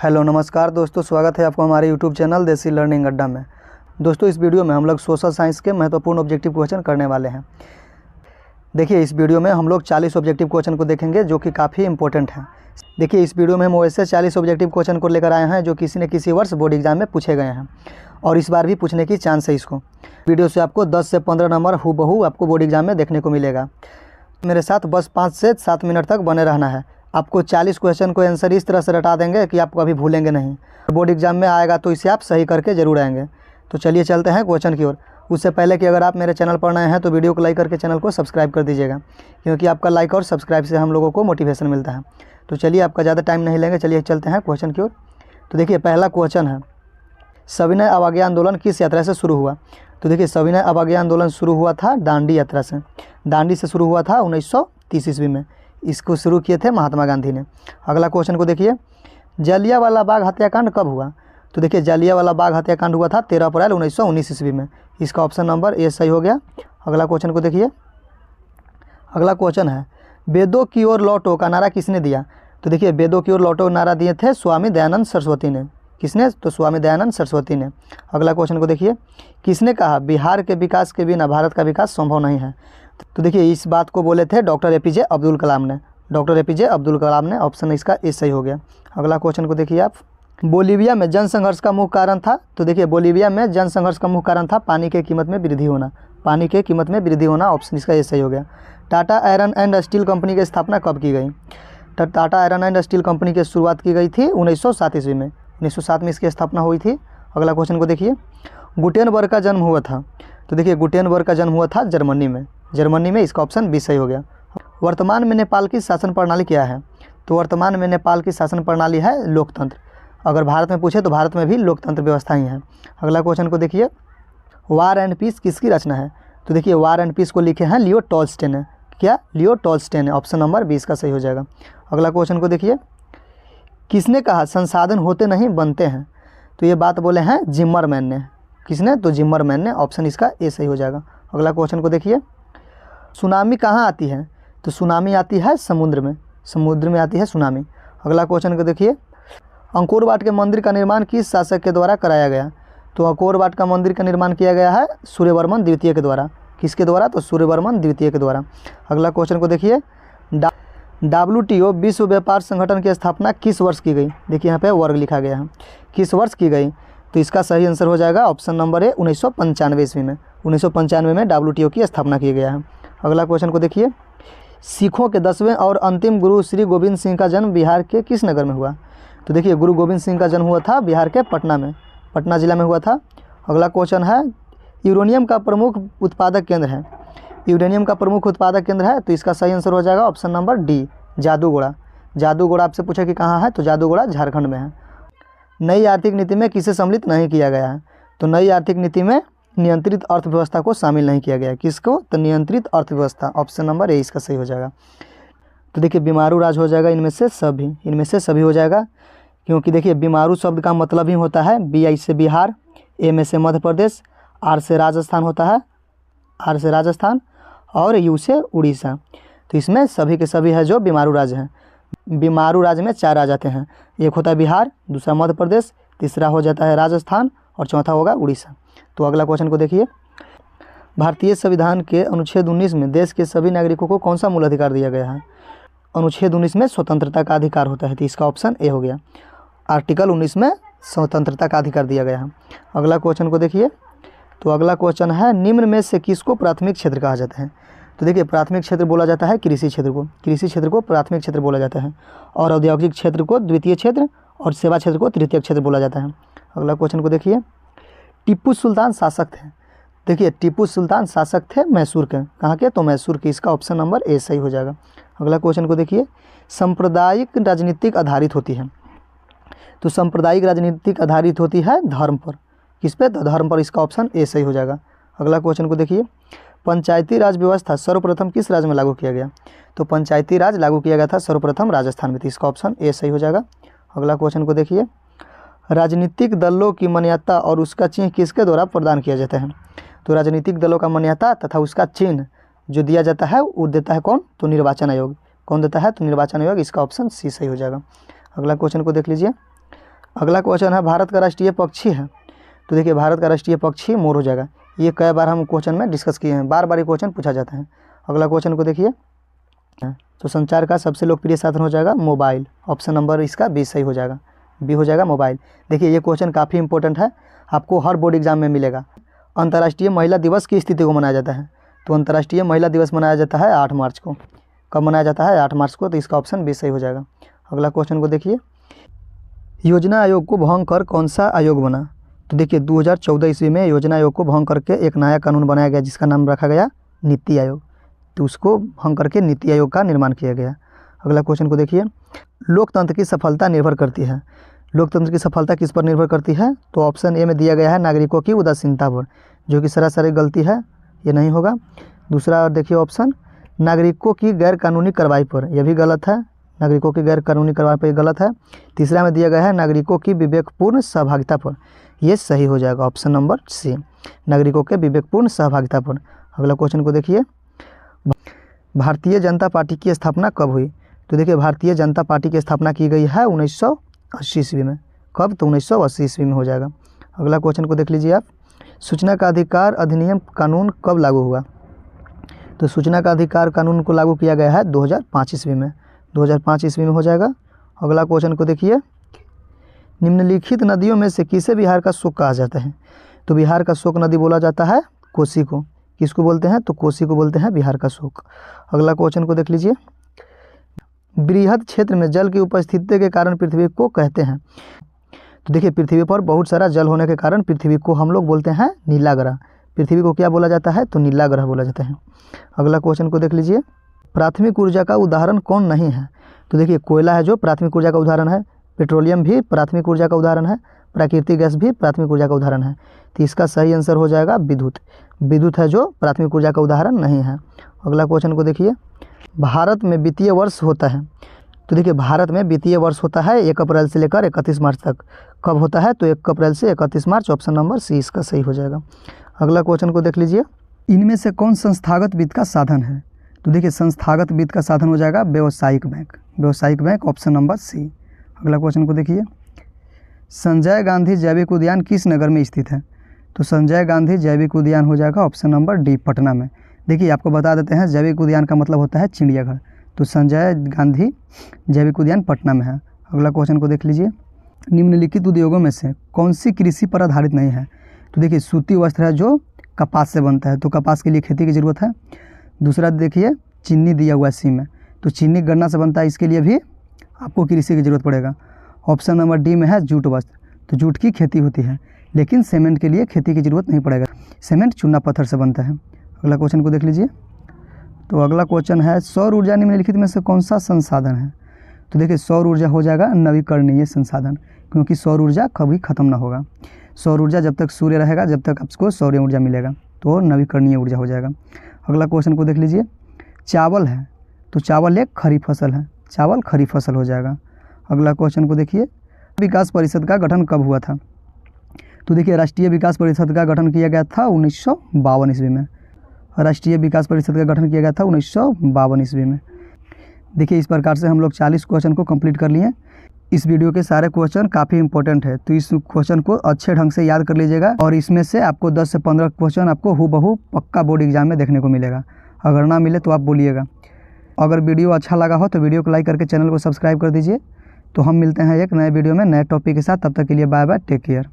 Hello नमस्कार दोस्तों, स्वागत है आपको हमारे यूट्यूब चैनल देसी लर्निंग अड्डा में। दोस्तों, इस वीडियो में हम लोग सोशल साइंस के महत्वपूर्ण ऑब्जेक्टिव क्वेश्चन करने वाले हैं। देखिए, इस वीडियो में हम लोग 40 ऑब्जेक्टिव क्वेश्चन को देखेंगे जो कि काफ़ी इंपॉर्टेंट हैं। देखिए, इस वीडियो में हम वैसे 40 ऑब्जेक्टिव क्वेश्चन को लेकर आए हैं जो किसी न किसी वर्ष बोर्ड एग्जाम में पूछे गए हैं और इस बार भी पूछने की चांस है। इसको वीडियो से आपको 10 से 15 नंबर हूबहू आपको बोर्ड एग्जाम में देखने को मिलेगा। मेरे साथ बस 5 से 7 मिनट तक बने रहना है। आपको 40 क्वेश्चन को आंसर इस तरह से रटा देंगे कि आप कभी भूलेंगे नहीं। बोर्ड एग्जाम में आएगा तो इसे आप सही करके ज़रूर आएंगे। तो चलिए चलते हैं क्वेश्चन की ओर। उससे पहले कि अगर आप मेरे चैनल पर नए हैं तो वीडियो को लाइक करके चैनल को सब्सक्राइब कर दीजिएगा, क्योंकि आपका लाइक और सब्सक्राइब से हम लोगों को मोटिवेशन मिलता है। तो चलिए, आपका ज़्यादा टाइम नहीं लेंगे, चलिए चलते हैं क्वेश्चन की ओर। तो देखिए, पहला क्वेश्चन है, सविनय अवज्ञा आंदोलन किस यात्रा से शुरू हुआ? तो देखिए, सविनय अवज्ञा आंदोलन शुरू हुआ था दांडी यात्रा से। दांडी से शुरू हुआ था 1930 ईस्वी में। इसको शुरू किए थे महात्मा गांधी ने। अगला क्वेश्चन को देखिए, जलियांवाला बाग हत्याकांड कब हुआ? तो देखिए, जलियांवाला बाग हत्याकांड हुआ था 13 अप्रैल 1919 ईस्वी में। इसका ऑप्शन नंबर ए सही हो गया। अगला क्वेश्चन को देखिए। अगला क्वेश्चन है, वेदों की ओर लौटो का नारा किसने दिया? तो देखिए, वेदों की ओर लौटो नारा दिए थे स्वामी दयानंद सरस्वती ने। किसने? तो स्वामी दयानंद सरस्वती ने। अगला क्वेश्चन को देखिए, किसने कहा बिहार के विकास के बिना भारत का विकास संभव नहीं है? तो देखिए, इस बात को बोले थे डॉक्टर एपीजे अब्दुल कलाम ने। डॉक्टर एपीजे अब्दुल कलाम ने। ऑप्शन इसका ए सही हो गया। अगला क्वेश्चन को देखिए आप, बोलीविया में जनसंघर्ष का मुख्य कारण था? तो देखिए, बोलीविया में जनसंघर्ष का मुख्य कारण था पानी के कीमत में वृद्धि होना। पानी के कीमत में वृद्धि होना। ऑप्शन इसका ए सही हो गया। Tata iron and steel company की स्थापना कब की गई? Tata iron and steel company की शुरुआत की गई थी 1907 ईस्वी में। 1907 में इसकी स्थापना हुई थी। अगला क्वेश्चन को देखिए, गुटेनबर्ग का जन्म हुआ था? तो देखिए, गुटेनबर्ग का जन्म हुआ था जर्मनी में। जर्मनी में। इसका ऑप्शन बी सही हो गया। वर्तमान में नेपाल की शासन प्रणाली क्या है? तो वर्तमान में नेपाल की शासन प्रणाली है लोकतंत्र। अगर भारत में पूछे तो भारत में भी लोकतंत्र व्यवस्था ही है। अगला क्वेश्चन को देखिए, वार एंड पीस किसकी रचना है? तो देखिए, वार एंड पीस को लिखे हैं लियो टॉल्स्टॉय ने। क्या? लियो टॉल्स्टॉय ने। ऑप्शन नंबर 20 का सही हो जाएगा। अगला क्वेश्चन को देखिए, किसने कहा संसाधन होते नहीं बनते हैं? तो ये बात बोले हैं जिम्मरमैन ने। किसने? तो जिम्मरमैन ने। ऑप्शन इसका ए सही हो जाएगा। अगला क्वेश्चन को देखिए, सुनामी कहाँ आती है? तो सुनामी आती है समुद्र में। समुद्र में आती है सुनामी। अगला क्वेश्चन को देखिए, अंकोर वाट के मंदिर का निर्माण किस शासक के द्वारा कराया गया? तो अंकोर वाट का मंदिर का निर्माण किया गया है सूर्यवर्मन द्वितीय के द्वारा। किसके द्वारा? तो सूर्यवर्मन द्वितीय के द्वारा। अगला क्वेश्चन को देखिए, WTO विश्व व्यापार संगठन की स्थापना किस वर्ष की गई? देखिए, यहाँ पे वर्ग लिखा गया है, किस वर्ष की गई? तो इसका सही आंसर हो जाएगा ऑप्शन नंबर ए 1995 ईस्वी में। 1995 में WTO की स्थापना की गया है। अगला क्वेश्चन को देखिए, सिखों के 10वें और अंतिम गुरु श्री गोविंद सिंह का जन्म बिहार के किस नगर में हुआ? तो देखिए, गुरु गोविंद सिंह का जन्म हुआ था बिहार के पटना में। पटना जिला में हुआ था। अगला क्वेश्चन है, यूरेनियम का प्रमुख उत्पादक केंद्र है? यूरेनियम का प्रमुख उत्पादक केंद्र है तो इसका सही आंसर हो जाएगा option number D, Jaduguda. Jaduguda आपसे पूछे कि कहाँ है, तो जादूगोड़ा झारखंड में है। नई आर्थिक नीति में किसे सम्मिलित नहीं किया गया है? तो नई आर्थिक नीति में नियंत्रित अर्थव्यवस्था को शामिल नहीं किया गया। किसको? तो नियंत्रित अर्थव्यवस्था। ऑप्शन नंबर ए इसका सही हो जाएगा। तो देखिए, बीमारू राज हो जाएगा इनमें से सभी हो जाएगा, क्योंकि देखिए, बीमारू शब्द का मतलब ही होता है BI से बिहार, ए में से मध्य प्रदेश, आर से राजस्थान होता है, आर से राजस्थान, और यू से उड़ीसा। तो इसमें सभी के सभी है जो बीमारू राज्य हैं। बीमारू राज्य में 4 आ जाते हैं। एक होता है बिहार, दूसरा मध्य प्रदेश, तीसरा हो जाता है राजस्थान और चौथा होगा उड़ीसा। तो अगला क्वेश्चन को देखिए, भारतीय संविधान के अनुच्छेद 19 में देश के सभी नागरिकों को कौन सा मूल अधिकार दिया गया है? अनुच्छेद 19 में स्वतंत्रता का अधिकार होता है, तो इसका ऑप्शन ए हो गया। आर्टिकल 19 में स्वतंत्रता का अधिकार दिया गया है। अगला क्वेश्चन को देखिए, तो अगला क्वेश्चन है, निम्न में से किसको प्राथमिक क्षेत्र कहा जाता है? तो देखिए, प्राथमिक क्षेत्र बोला जाता है कृषि क्षेत्र को। कृषि क्षेत्र को प्राथमिक क्षेत्र बोला जाता है, और औद्योगिक क्षेत्र को द्वितीय क्षेत्र, और सेवा क्षेत्र को तृतीय क्षेत्र बोला जाता है। अगला क्वेश्चन को देखिए, टिप्पू सुल्तान शासक थे? देखिए, टिप्पू सुल्तान शासक थे मैसूर के। कहाँ के? तो मैसूर के। इसका ऑप्शन नंबर ए सही हो जाएगा। अगला क्वेश्चन को देखिए, सांप्रदायिक राजनीतिक आधारित होती है? तो सांप्रदायिक राजनीतिक आधारित होती है धर्म पर। किस पे? तो धर्म पर। इसका ऑप्शन ए सही हो जाएगा। अगला क्वेश्चन को देखिए, पंचायती राज व्यवस्था सर्वप्रथम किस राज्य में लागू किया गया? तो पंचायती राज लागू किया गया था सर्वप्रथम राजस्थान में। तो इसका ऑप्शन ए सही हो जाएगा। अगला क्वेश्चन को देखिए, राजनीतिक दलों की मान्यता और उसका चिन्ह किसके द्वारा प्रदान किया जाता है? तो राजनीतिक दलों का मान्यता तथा उसका चिन्ह जो दिया जाता है वो देता है कौन? तो निर्वाचन आयोग। कौन देता है? तो निर्वाचन आयोग। इसका ऑप्शन सी सही हो जाएगा। अगला क्वेश्चन को देख लीजिए, अगला क्वेश्चन है भारत का राष्ट्रीय पक्षी है, तो देखिए भारत का राष्ट्रीय पक्षी मोर हो जाएगा। ये कई बार हम क्वेश्चन में डिस्कस किए हैं, बार बार ये क्वेश्चन पूछा जाता है। अगला क्वेश्चन को देखिए, तो संचार का सबसे लोकप्रिय साधन हो जाएगा मोबाइल। ऑप्शन नंबर इसका बी सही हो जाएगा, बी हो जाएगा मोबाइल। देखिए ये क्वेश्चन काफ़ी इंपॉर्टेंट है, आपको हर बोर्ड एग्जाम में मिलेगा। अंतर्राष्ट्रीय महिला दिवस की स्थिति को मनाया जाता है, तो अंतर्राष्ट्रीय महिला दिवस मनाया जाता है 8 मार्च को। कब मनाया जाता है? 8 मार्च को, तो इसका ऑप्शन बी सही हो जाएगा। अगला क्वेश्चन को देखिए, योजना आयोग को भंग कर कौन सा आयोग बना? तो देखिए 2014 ईस्वी में योजना आयोग को भंग करके एक नया कानून बनाया गया जिसका नाम रखा गया नीति आयोग, तो उसको भंग करके नीति आयोग का निर्माण किया गया। अगला क्वेश्चन को देखिए, लोकतंत्र की सफलता निर्भर करती है, लोकतंत्र की सफलता किस पर निर्भर करती है? तो ऑप्शन ए में दिया गया है नागरिकों की उदासीनता पर, जो कि सरासर गलती है, ये नहीं होगा। दूसरा देखिए ऑप्शन, नागरिकों की गैर कानूनी कार्रवाई पर, यह भी गलत है, नागरिकों की गैर कानूनी कार्रवाई पर गलत है। तीसरा में दिया गया है नागरिकों की विवेकपूर्ण सहभागिता पर, ये सही हो जाएगा ऑप्शन नंबर सी, नागरिकों के विवेकपूर्ण सहभागिता पर। अगला क्वेश्चन को देखिए, भारतीय जनता पार्टी की स्थापना कब हुई? तो देखिए भारतीय जनता पार्टी की स्थापना की गई है 1980 ईस्वी में। कब? तो 1980 ईस्वी में हो जाएगा। अगला क्वेश्चन को देख लीजिए आप, सूचना का अधिकार अधिनियम कानून कब लागू हुआ? तो सूचना का अधिकार कानून को लागू किया गया है 2005 ईस्वी में, 2005 ईस्वी में हो जाएगा। अगला क्वेश्चन को देखिए, निम्नलिखित नदियों में से किसे बिहार का शोक कहा जाता है? तो बिहार का शोक नदी बोला जाता है कोसी को। किसको बोलते हैं? तो कोसी को बोलते हैं बिहार का शोक। अगला क्वेश्चन को देख लीजिए, बृहद क्षेत्र में जल की उपस्थिति के कारण पृथ्वी को कहते हैं? तो देखिए पृथ्वी पर बहुत सारा जल होने के कारण पृथ्वी को हम लोग बोलते हैं नीला ग्रह। पृथ्वी को क्या बोला जाता है? तो नीला ग्रह बोला जाता है। अगला क्वेश्चन को देख लीजिए, प्राथमिक ऊर्जा का उदाहरण कौन नहीं है? तो देखिए कोयला है जो प्राथमिक ऊर्जा का उदाहरण है, पेट्रोलियम भी प्राथमिक ऊर्जा का उदाहरण है, प्राकृतिक गैस भी प्राथमिक ऊर्जा का उदाहरण है। तो इसका सही आंसर हो जाएगा विद्युत। विद्युत है जो प्राथमिक ऊर्जा का उदाहरण नहीं है। अगला क्वेश्चन को देखिए, भारत में वित्तीय वर्ष होता है? तो देखिए भारत में वित्तीय वर्ष होता है 1 अप्रैल से लेकर 31 मार्च तक। कब होता है? तो 1 अप्रैल से 31 मार्च, ऑप्शन नंबर सी इसका सही हो जाएगा। अगला क्वेश्चन को देख लीजिए, इनमें से कौन संस्थागत वित्त का साधन है? तो देखिए संस्थागत वित्त का साधन हो जाएगा व्यावसायिक बैंक, व्यावसायिक बैंक, ऑप्शन नंबर सी। अगला क्वेश्चन को देखिए, संजय गांधी जैविक उद्यान किस नगर में स्थित है? तो संजय गांधी जैविक उद्यान हो जाएगा ऑप्शन नंबर डी, पटना में। देखिए आपको बता देते हैं जैविक उद्यान का मतलब होता है चिड़ियाघर, तो संजय गांधी जैविक उद्यान पटना में है। अगला क्वेश्चन को देख लीजिए, निम्नलिखित उद्योगों में से कौन सी कृषि पर आधारित नहीं है? तो देखिए सूती वस्त्र है जो कपास से बनता है, तो कपास के लिए खेती की ज़रूरत है। दूसरा देखिए चीनी दिया हुआ है सी में, तो चीनी गन्ना से बनता है, इसके लिए भी आपको कृषि की ज़रूरत पड़ेगा। ऑप्शन नंबर डी में है जूट वस्त्र, तो जूट की खेती होती है, लेकिन सीमेंट के लिए खेती की ज़रूरत नहीं पड़ेगा, सीमेंट चूना पत्थर से बनता है। अगला क्वेश्चन को देख लीजिए, तो अगला क्वेश्चन है सौर ऊर्जा निम्नलिखित में से कौन सा संसाधन है? तो देखिए सौर ऊर्जा हो जाएगा नवीकरणीय संसाधन, क्योंकि सौर ऊर्जा कभी ख़त्म ना होगा। सौर ऊर्जा जब तक सूर्य रहेगा जब तक आपको सौर ऊर्जा मिलेगा, तो नवीकरणीय ऊर्जा हो जाएगा। अगला क्वेश्चन को देख लीजिए, चावल है, तो चावल एक खरीफ फसल है, चावल खरीफ फसल हो जाएगा। अगला क्वेश्चन को देखिए, विकास परिषद का गठन कब हुआ था? तो देखिए राष्ट्रीय विकास परिषद का गठन किया गया था 1952 ईस्वी में। राष्ट्रीय विकास परिषद का गठन किया गया था 1952 ईस्वी में। देखिए इस प्रकार से हम लोग 40 क्वेश्चन को कंप्लीट कर लिए। इस वीडियो के सारे क्वेश्चन काफ़ी इंपॉर्टेंट है, तो इस क्वेश्चन को अच्छे ढंग से याद कर लीजिएगा, और इसमें से आपको 10 से 15 क्वेश्चन आपको हूबहू पक्का बोर्ड एग्जाम में देखने को मिलेगा। अगर ना मिले तो आप बोलिएगा। अगर वीडियो अच्छा लगा हो तो वीडियो को लाइक करके चैनल को सब्सक्राइब कर दीजिए। तो हम मिलते हैं एक नए वीडियो में नए टॉपिक के साथ, तब तक के लिए बाय बाय, टेक केयर।